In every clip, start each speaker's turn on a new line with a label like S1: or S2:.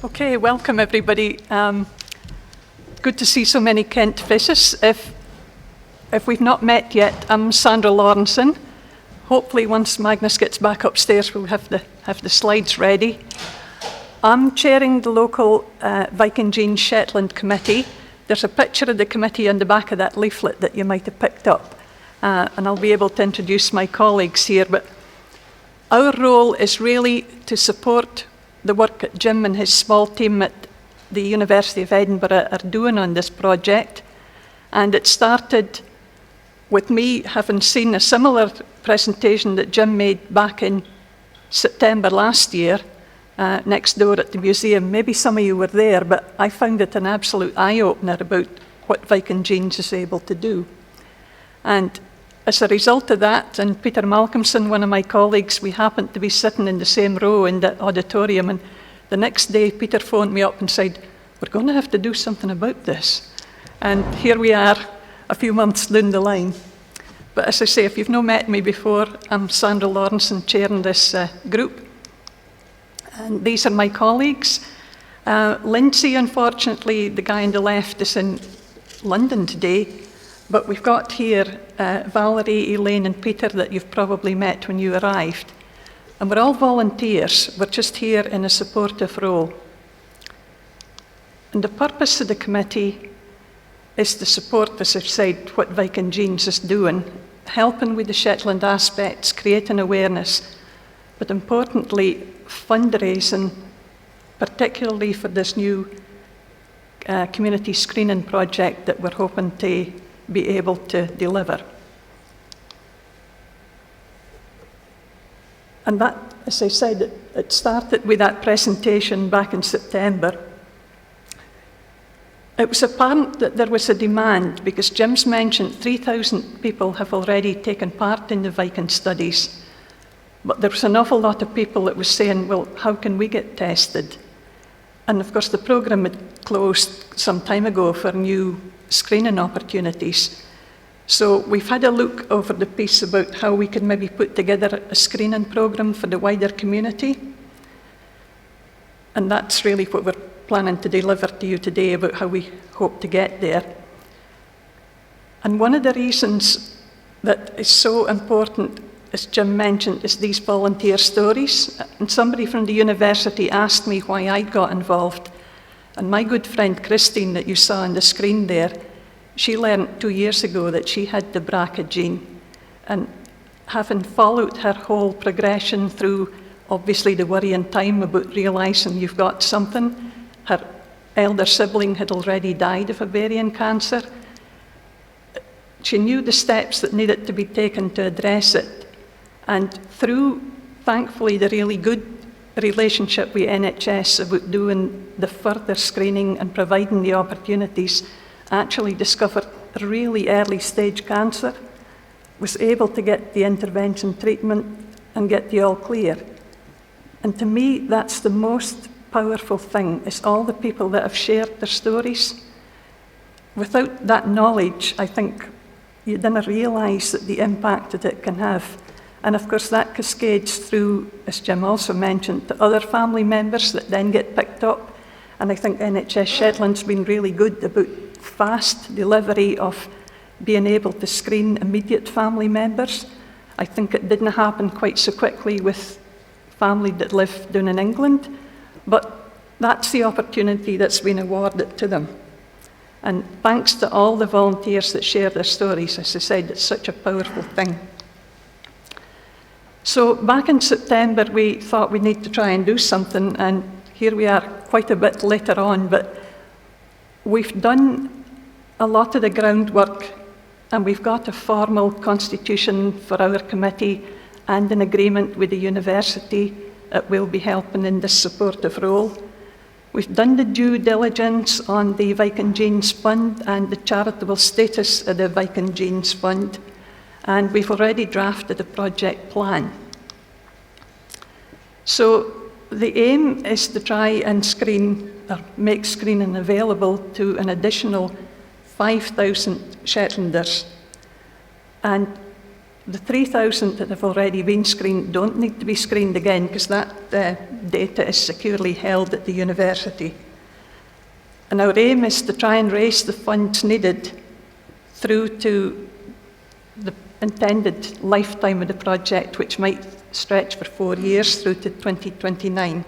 S1: Okay, welcome everybody. Good to see so many Kent faces. If we've not met yet, I'm Sandra Laurenson. Hopefully once Magnus gets back upstairs we'll have the slides ready. I'm chairing the local Viking Genes Shetland committee. There's a picture of the committee on the back of that leaflet that you might have picked up. And I'll be able to introduce my colleagues here. But our role is really to support the work that Jim and his small team at the University of Edinburgh are doing on this project. And it started with me having seen a similar presentation that Jim made back in September last year, next door at the museum. Maybe some of you were there, but I found it an absolute eye-opener about what Viking Genes is able to do. And as a result of that, and Peter Malcolmson, one of my colleagues, we happened to be sitting in the same row in the auditorium, and the next day Peter phoned me up and said, we're going to have to do something about this. And here we are, a few months down the line. But as I say, if you've not met me before, I'm Sandra Laurenson, chairing this group. And these are my colleagues. Lindsay, unfortunately, the guy on the left, is in London today. But we've got here Valerie, Elaine and Peter that you've probably met when you arrived. And we're all volunteers. We're just here in a supportive role. And the purpose of the committee is to support, as I've said, what Viking Genes is doing, helping with the Shetland aspects, creating awareness, but importantly, fundraising, particularly for this new community screening project that we're hoping to be able to deliver. And that, as I said, it started with that presentation back in September. It was apparent that there was a demand because Jim's mentioned 3,000 people have already taken part in the Viking studies. But there was an awful lot of people that was saying, well, how can we get tested? And of course the programme had closed some time ago for new screening opportunities. So we've had a look over the piece about how we could maybe put together a screening programme for the wider community. And that's really what we're planning to deliver to you today about how we hope to get there. And one of the reasons that is so important, as Jim mentioned, is these volunteer stories. And somebody from the university asked me why I got involved. And my good friend Christine that you saw on the screen there, she learned 2 years ago that she had the BRCA gene. And having followed her whole progression through obviously the worrying time about realising you've got something, her elder sibling had already died of ovarian cancer. She knew the steps that needed to be taken to address it. And through, thankfully, the really good relationship with NHS about doing the further screening and providing the opportunities, actually discovered a really early stage cancer, was able to get the intervention treatment and get the all clear. And to me, that's the most powerful thing, is all the people that have shared their stories. Without that knowledge, I think you didn't realise that the impact that it can have. And of course that cascades through, as Jim also mentioned, to other family members that then get picked up. And I think NHS Shetland's been really good about fast delivery of being able to screen immediate family members. I think it didn't happen quite so quickly with family that live down in England, but that's the opportunity that's been awarded to them. And thanks to all the volunteers that share their stories, as I said, it's such a powerful thing. So back in September, we thought we need to try and do something, and here we are quite a bit later on, but we've done a lot of the groundwork, and we've got a formal constitution for our committee and an agreement with the university that will be helping in this supportive role. We've done the due diligence on the Viking Genes Fund and the charitable status of the Viking Genes Fund, and we've already drafted a project plan. So the aim is to try and screen, or make screening available to an additional 5,000 Shetlanders. And the 3,000 that have already been screened don't need to be screened again because that data is securely held at the university. And our aim is to try and raise the funds needed through to the intended lifetime of the project, which might stretch for 4 years through to 2029.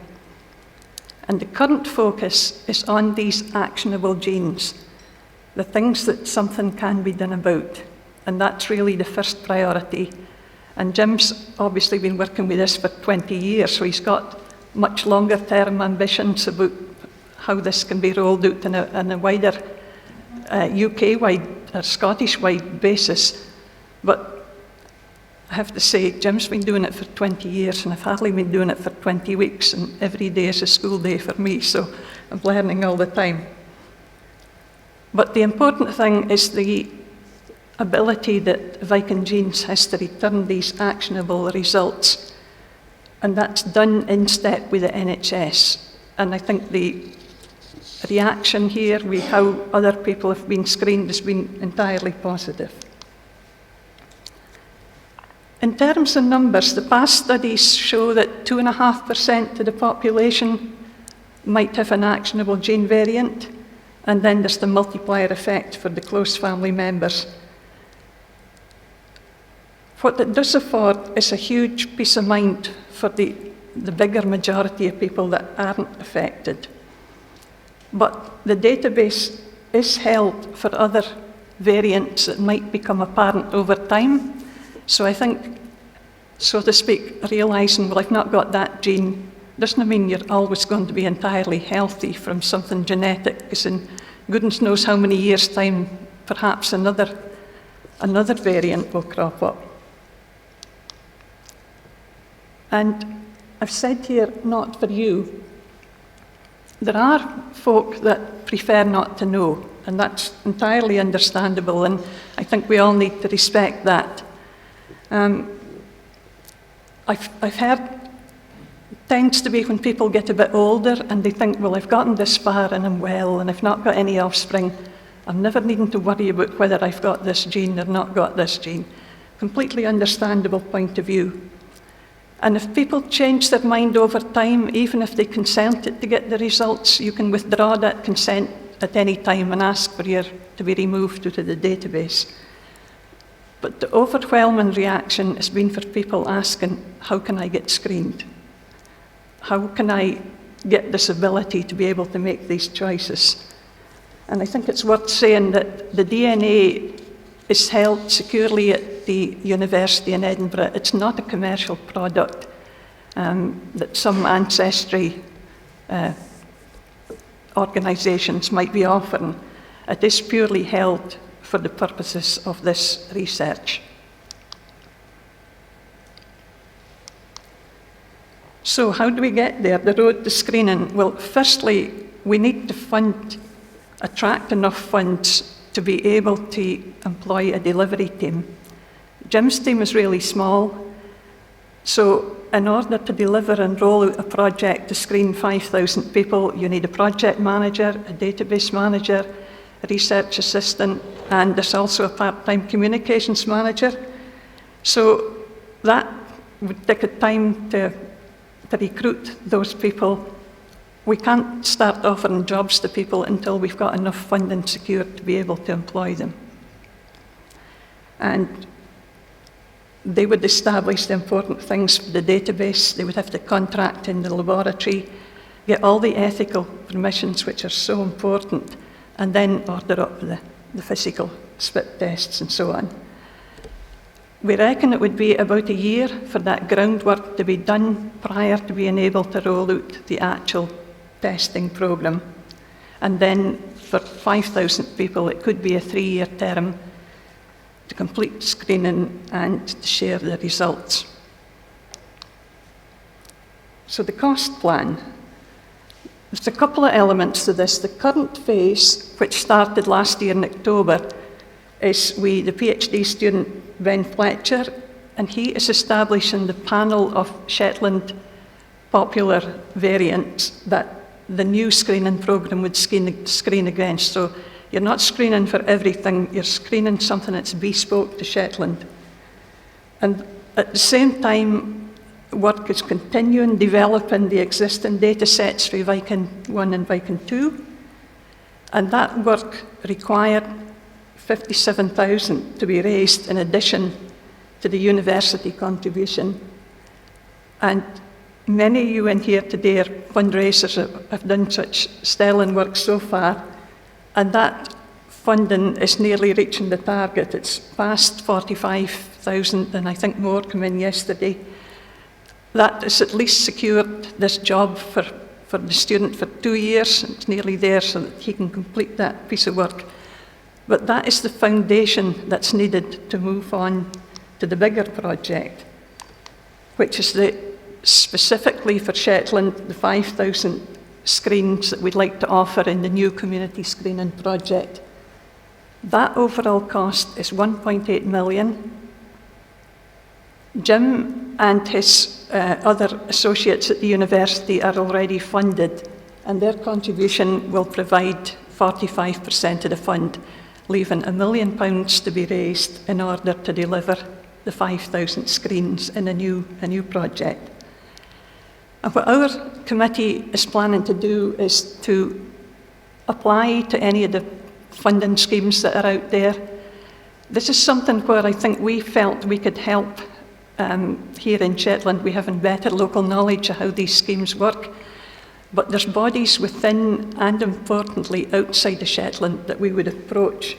S1: And the current focus is on these actionable genes, the things that something can be done about. And that's really the first priority. And Jim's obviously been working with this for 20 years, so he's got much longer term ambitions about how this can be rolled out in a wider UK-wide or Scottish-wide basis. But I have to say, Jim's been doing it for 20 years, and I've hardly been doing it for 20 weeks, and every day is a school day for me, so I'm learning all the time. But the important thing is the ability that Viking Genes has to return these actionable results, and that's done in step with the NHS. And I think the reaction here with how other people have been screened has been entirely positive. In terms of numbers, the past studies show that 2.5% of the population might have an actionable gene variant, and then there's the multiplier effect for the close family members. What it does afford is a huge peace of mind for the bigger majority of people that aren't affected. But the database is held for other variants that might become apparent over time. So I think, so to speak, realising, well, I've not got that gene, doesn't mean you're always going to be entirely healthy from something genetic, because in goodness knows how many years' time, perhaps another variant will crop up. And I've said here, not for you, there are folk that prefer not to know, and that's entirely understandable, and I think we all need to respect that. I've heard, it tends to be when people get a bit older and they think, well, I've gotten this far and I'm well and I've not got any offspring, I'm never needing to worry about whether I've got this gene or not got this gene. Completely understandable point of view. And if people change their mind over time, even if they consented to get the results, you can withdraw that consent at any time and ask for to be removed out of the database. But the overwhelming reaction has been for people asking, how can I get screened? How can I get this ability to be able to make these choices? And I think it's worth saying that the DNA is held securely at the University in Edinburgh. It's not a commercial product that some ancestry organisations might be offering. It is purely held for the purposes of this research. So how do we get there, the road to screening? Well, firstly, we need to attract enough funds to be able to employ a delivery team. Jim's team is really small, so in order to deliver and roll out a project to screen 5,000 people, you need a project manager, a database manager, a research assistant, and there's also a part-time communications manager. So that would take a time to recruit those people. We can't start offering jobs to people until we've got enough funding secured to be able to employ them. And they would establish the important things for the database. They would have to contract in the laboratory, get all the ethical permissions, which are so important, and then order up the physical spit tests and so on. We reckon it would be about a year for that groundwork to be done prior to being able to roll out the actual testing programme. And then for 5,000 people, it could be a 3-year term to complete screening and to share the results. So the cost plan. There's a couple of elements to this. The current phase, which started last year in October, is with the PhD student Ben Fletcher, and he is establishing the panel of Shetland popular variants that the new screening programme would screen against. So you're not screening for everything, you're screening something that's bespoke to Shetland. And at the same time, work is continuing developing the existing data sets for Viking 1 and Viking 2. And that work required 57,000 to be raised in addition to the university contribution. And many of you in here today are fundraisers have done such sterling work so far, and that funding is nearly reaching the target. It's past 45,000, and I think more come in yesterday. That has at least secured this job for the student for 2 years. It's nearly there so that he can complete that piece of work. But that is the foundation that's needed to move on to the bigger project, which is specifically for Shetland, the 5,000 screens that we'd like to offer in the new community screening project. That overall cost is 1.8 million. Jim and his other associates at the university are already funded, and their contribution will provide 45% of the fund, leaving £1 million to be raised in order to deliver the 5,000 screens in a new project. And what our committee is planning to do is to apply to any of the funding schemes that are out there. This is something where I think we felt we could help here in Shetland. We have better local knowledge of how these schemes work, but there's bodies within and importantly outside of Shetland that we would approach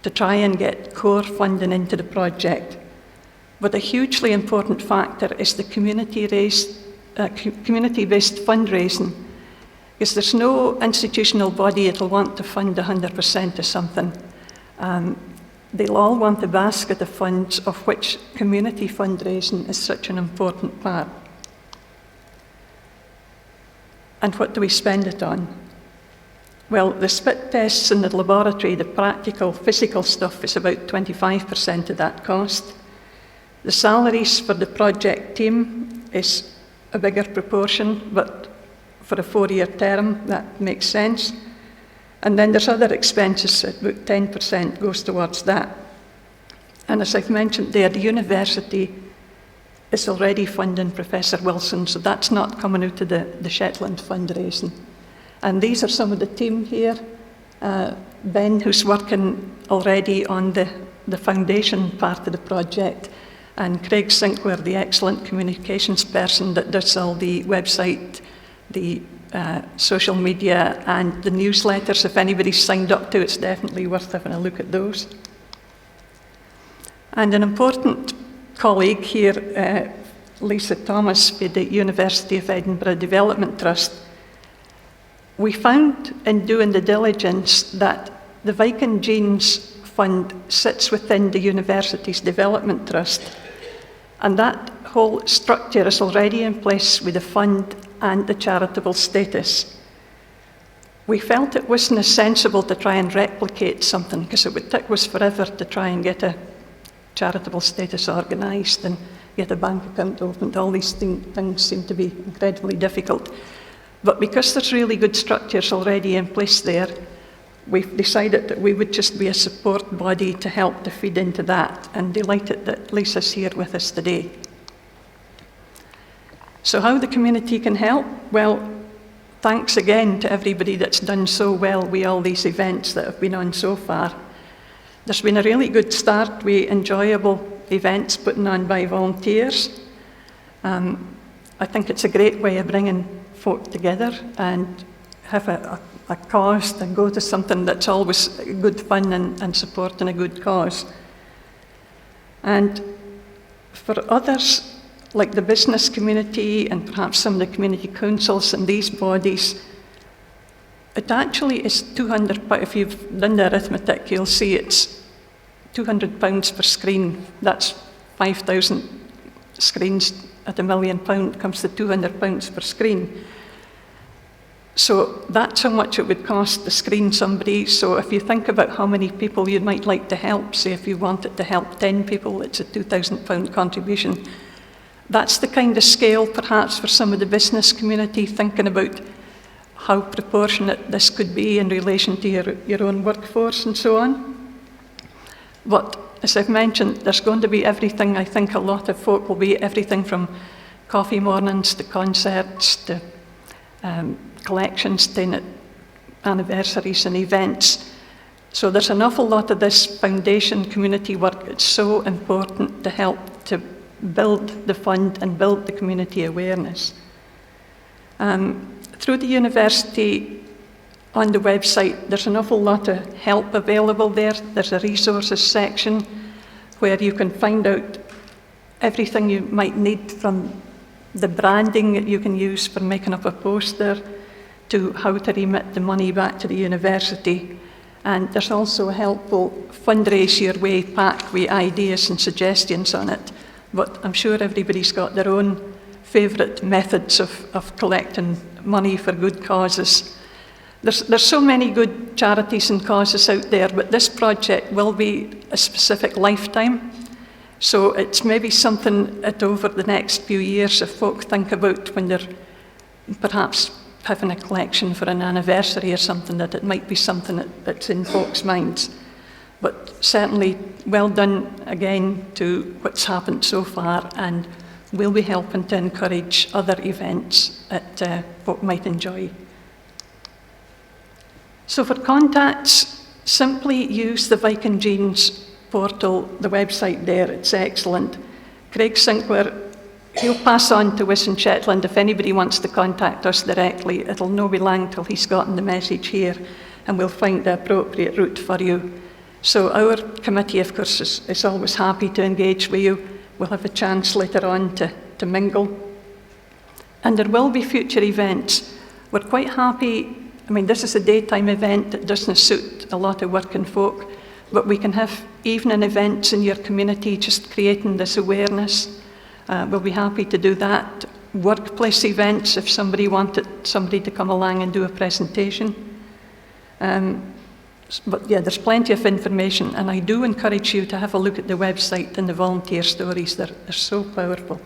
S1: to try and get core funding into the project. But a hugely important factor is the community-based fundraising, because there's no institutional body that'll want to fund 100% of something. They'll all want a basket of funds, of which community fundraising is such an important part. And what do we spend it on? Well, the spit tests in the laboratory, the practical, physical stuff, is about 25% of that cost. The salaries for the project team is a bigger proportion, but for a 4-year term, that makes sense. And then there's other expenses, about 10% goes towards that. And as I've mentioned there, the university is already funding Professor Wilson, so that's not coming out of the Shetland fundraising. And these are some of the team here. Ben, who's working already on the foundation part of the project, and Craig Sinclair, the excellent communications person that does all the website, the social media and the newsletters. If anybody's signed up to it, it's definitely worth having a look at those. And an important colleague here, Lisa Thomas, with the University of Edinburgh Development Trust, we found in doing the diligence that the Viking Genes Fund sits within the university's development trust, and that whole structure is already in place with the fund and the charitable status. We felt it wasn't sensible to try and replicate something, because it would take us forever to try and get a charitable status organised and get a bank account opened. All these things seem to be incredibly difficult. But because there's really good structures already in place there, we've decided that we would just be a support body to help to feed into that, and delighted that Lisa's here with us today. So how the community can help? Well, thanks again to everybody that's done so well with all these events that have been on so far. There's been a really good start with enjoyable events put on by volunteers. I think it's a great way of bringing folk together and have a cause and go to something that's always good fun and supporting a good cause. And for others, like the business community and perhaps some of the community councils and these bodies, it actually is £200. If you've done the arithmetic, you'll see it's £200 per screen. That's 5,000 screens at £1 million, comes to £200 per screen. So that's how much it would cost to screen somebody. So if you think about how many people you might like to help, say if you wanted to help 10 people, it's a £2,000 contribution. That's the kind of scale perhaps for some of the business community, thinking about how proportionate this could be in relation to your own workforce and so on. But as I've mentioned, there's going to be everything. I think a lot of folk will be everything from coffee mornings to concerts to collections to anniversaries and events. So there's an awful lot of this foundation community work. It's so important to help to build the fund and build the community awareness. Through the university, on the website, there's an awful lot of help available there. There's a resources section where you can find out everything you might need, from the branding that you can use for making up a poster to how to remit the money back to the university. And there's also a helpful fundraise your way pack with ideas and suggestions on it. But I'm sure everybody's got their own favourite methods of collecting money for good causes. There's so many good charities and causes out there, but this project will be a specific lifetime. So it's maybe something that over the next few years, if folk think about when they're perhaps having a collection for an anniversary or something, that it might be something that's in folks' minds. But certainly well done again to what's happened so far, and we'll be helping to encourage other events that folk might enjoy. So for contacts, simply use the Viking Genes portal, the website there, it's excellent. Craig Sinclair, he'll pass on to us in Shetland if anybody wants to contact us directly. It'll no be long till he's gotten the message here, and we'll find the appropriate route for you. So our committee, of course, is always happy to engage with you. We'll have a chance later on to mingle. And there will be future events. We're quite happy. I mean, this is a daytime event that doesn't suit a lot of working folk, but we can have evening events in your community, just creating this awareness. We'll be happy to do that. Workplace events, if somebody wanted somebody to come along and do a presentation. But yeah, there's plenty of information, and I do encourage you to have a look at the website and the volunteer stories. They're so powerful.